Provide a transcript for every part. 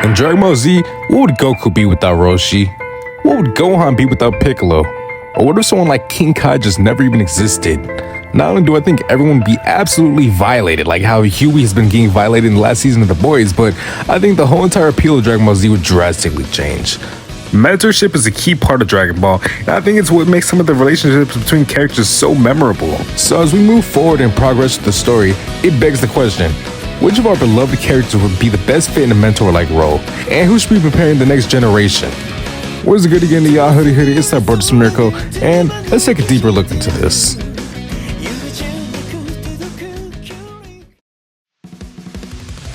In Dragon Ball Z, what would Goku be without Roshi? What would Gohan be without Piccolo? Or what if someone like King Kai just never even existed? Not only do I think everyone would be absolutely violated, like how Huey has been getting violated in the last season of The Boys, but I think the whole entire appeal of Dragon Ball Z would drastically change. Mentorship is a key part of Dragon Ball, and I think it's what makes some of the relationships between characters so memorable. So as we move forward and progress with the story, it begs the question, which of our beloved characters would be the best fit in a mentor-like role? And who should be preparing the next generation? What is good again to y'all, hoodie? It's that brother Miracle, and let's take a deeper look into this.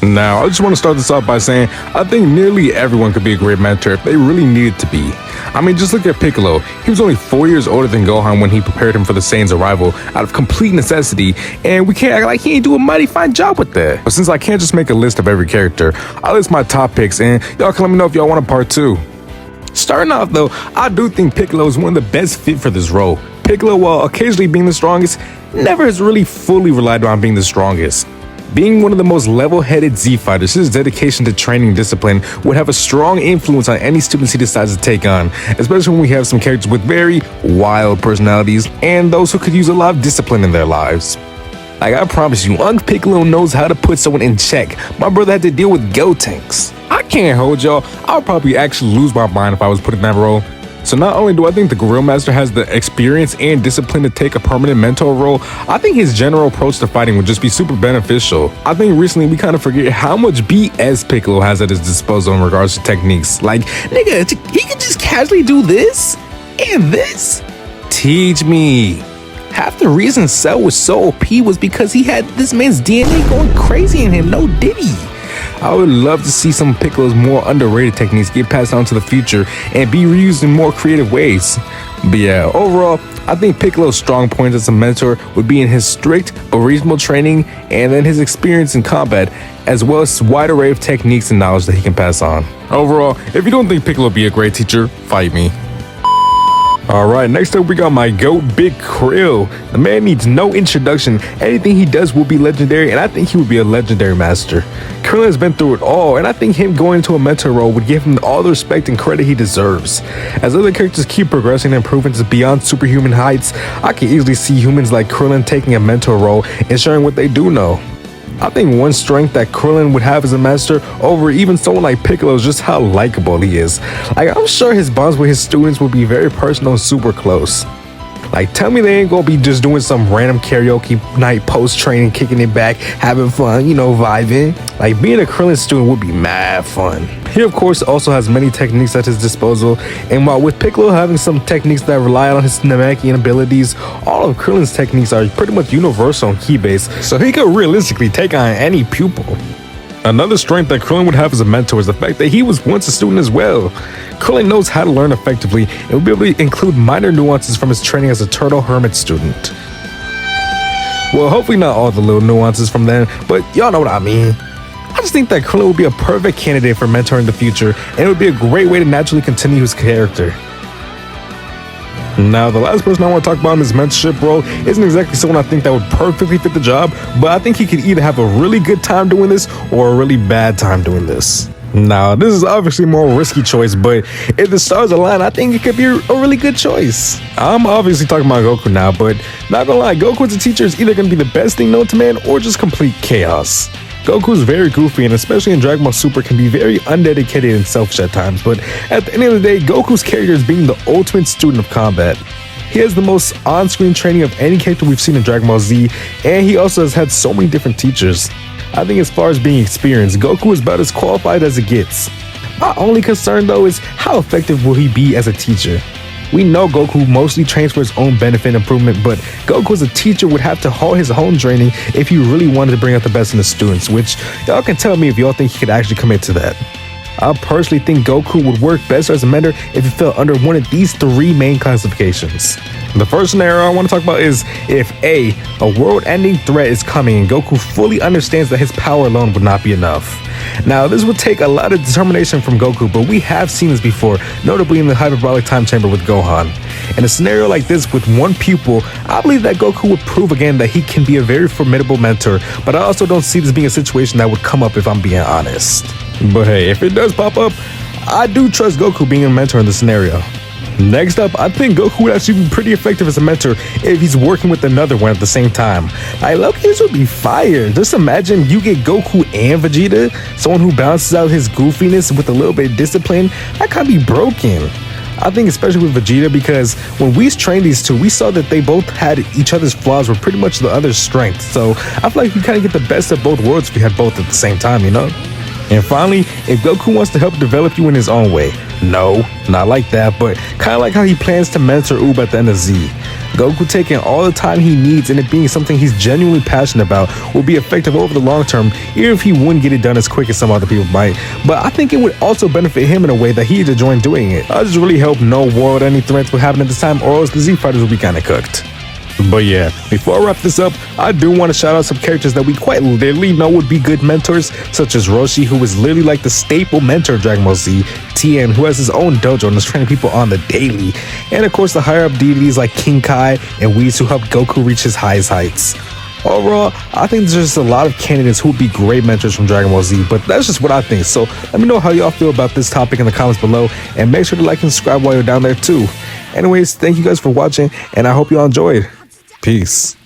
Now, I just want to start this off by saying I think nearly everyone could be a great mentor if they really needed to be. I mean, just look at Piccolo. He was only 4 years older than Gohan when he prepared him for the Saiyan's arrival out of complete necessity, and we can't act like he ain't do a mighty fine job with that. But since I can't just make a list of every character, I'll list my top picks, and y'all can let me know if y'all want a part 2. Starting off though, I do think Piccolo is one of the best fit for this role. Piccolo, while occasionally being the strongest, never has really fully relied on being the strongest. Being one of the most level-headed Z fighters, his dedication to training and discipline would have a strong influence on any students he decides to take on, especially when we have some characters with very wild personalities and those who could use a lot of discipline in their lives. Like, I promise you, Unc Piccolo knows how to put someone in check. My brother had to deal with Gotenks. I can't hold y'all, I'll probably actually lose my mind if I was put in that role. So not only do I think the Grill Master has the experience and discipline to take a permanent mentor role, I think his general approach to fighting would just be super beneficial. I think recently we kind of forget how much BS Piccolo has at his disposal in regards to techniques. Like, nigga, he could just casually do this and this? Teach me. Half the reason Cell was so OP was because he had this man's DNA going crazy in him, no diddy. I would love to see some of Piccolo's more underrated techniques get passed on to the future and be reused in more creative ways. But yeah, overall, I think Piccolo's strong points as a mentor would be in his strict but reasonable training and then his experience in combat, as well as wide array of techniques and knowledge that he can pass on. Overall, if you don't think Piccolo would be a great teacher, fight me. Alright, next up we got my GOAT, Big Krill. The man needs no introduction. Anything he does will be legendary, and I think he would be a legendary master. Krill has been through it all, and I think him going into a mentor role would give him all the respect and credit he deserves. As other characters keep progressing and improving to beyond superhuman heights, I can easily see humans like Krillin taking a mentor role and sharing what they do know. I think one strength that Krillin would have as a master over even someone like Piccolo is just how likable he is. Like, I'm sure his bonds with his students would be very personal and super close. Like, tell me they ain't gonna be just doing some random karaoke night post-training, kicking it back, having fun, you know, vibing. Like, being a Krillin student would be mad fun. He, of course, also has many techniques at his disposal, and while with Piccolo having some techniques that rely on his Namekian abilities, all of Krillin's techniques are pretty much universal and key-based, so he could realistically take on any pupil. Another strength that Krillin would have as a mentor is the fact that he was once a student as well. Krillin knows how to learn effectively and will be able to include minor nuances from his training as a turtle hermit student. Well, hopefully not all the little nuances from then, but y'all know what I mean. I just think that Krillin would be a perfect candidate for mentoring in the future, and it would be a great way to naturally continue his character. Now, the last person I want to talk about in this mentorship role isn't exactly someone I think that would perfectly fit the job, but I think he could either have a really good time doing this or a really bad time doing this. Now, this is obviously a more risky choice, but if the stars align, I think it could be a really good choice. I'm obviously talking about Goku now, but not gonna lie, Goku as a teacher is either gonna be the best thing known to man or just complete chaos. Goku's very goofy, and especially in Dragon Ball Super can be very undedicated and selfish at times, but at the end of the day, Goku's character is being the ultimate student of combat. He has the most on-screen training of any character we've seen in Dragon Ball Z, and he also has had so many different teachers. I think as far as being experienced, Goku is about as qualified as it gets. My only concern though is how effective will he be as a teacher? We know Goku mostly trains for his own benefit and improvement, but Goku as a teacher would have to halt his own training if he really wanted to bring out the best in the students, which y'all can tell me if y'all think he could actually commit to that. I personally think Goku would work best as a mentor if he fell under one of these three main classifications. The first scenario I want to talk about is if A, a world-ending threat is coming and Goku fully understands that his power alone would not be enough. Now, this would take a lot of determination from Goku, but we have seen this before, notably in the hyperbolic time chamber with Gohan. In a scenario like this with one pupil, I believe that Goku would prove again that he can be a very formidable mentor, but I also don't see this being a situation that would come up if I'm being honest. But hey, if it does pop up, I do trust Goku being a mentor in this scenario. Next up, I think Goku would actually be pretty effective as a mentor if he's working with another one at the same time. Loki, this would be fire. Just imagine you get Goku and Vegeta, someone who balances out his goofiness with a little bit of discipline. That can't be broken. I think especially with Vegeta, because when we trained these two, we saw that they both had each other's flaws were pretty much the other's strengths. So I feel like we kind of get the best of both worlds if we had both at the same time, you know? And finally, if Goku wants to help develop you in his own way, no, not like that, but kind of like how he plans to mentor Oob at the end of Z. Goku taking all the time he needs and it being something he's genuinely passionate about will be effective over the long term, even if he wouldn't get it done as quick as some other people might. But I think it would also benefit him in a way that he'd enjoy doing it. I just really hope no war or any threats will happen at this time, or else the Z fighters will be kind of cooked. But yeah, before I wrap this up, I do want to shout out some characters that we quite literally know would be good mentors, such as Roshi, who is literally like the staple mentor of Dragon Ball Z, Tien, who has his own dojo and is training people on the daily, and of course the higher up deities like King Kai and Whis, who helped Goku reach his highest heights. Overall, I think there's just a lot of candidates who would be great mentors from Dragon Ball Z, but that's just what I think. So let me know how y'all feel about this topic in the comments below, and make sure to like and subscribe while you're down there too. Anyways, thank you guys for watching, and I hope y'all enjoyed. Peace.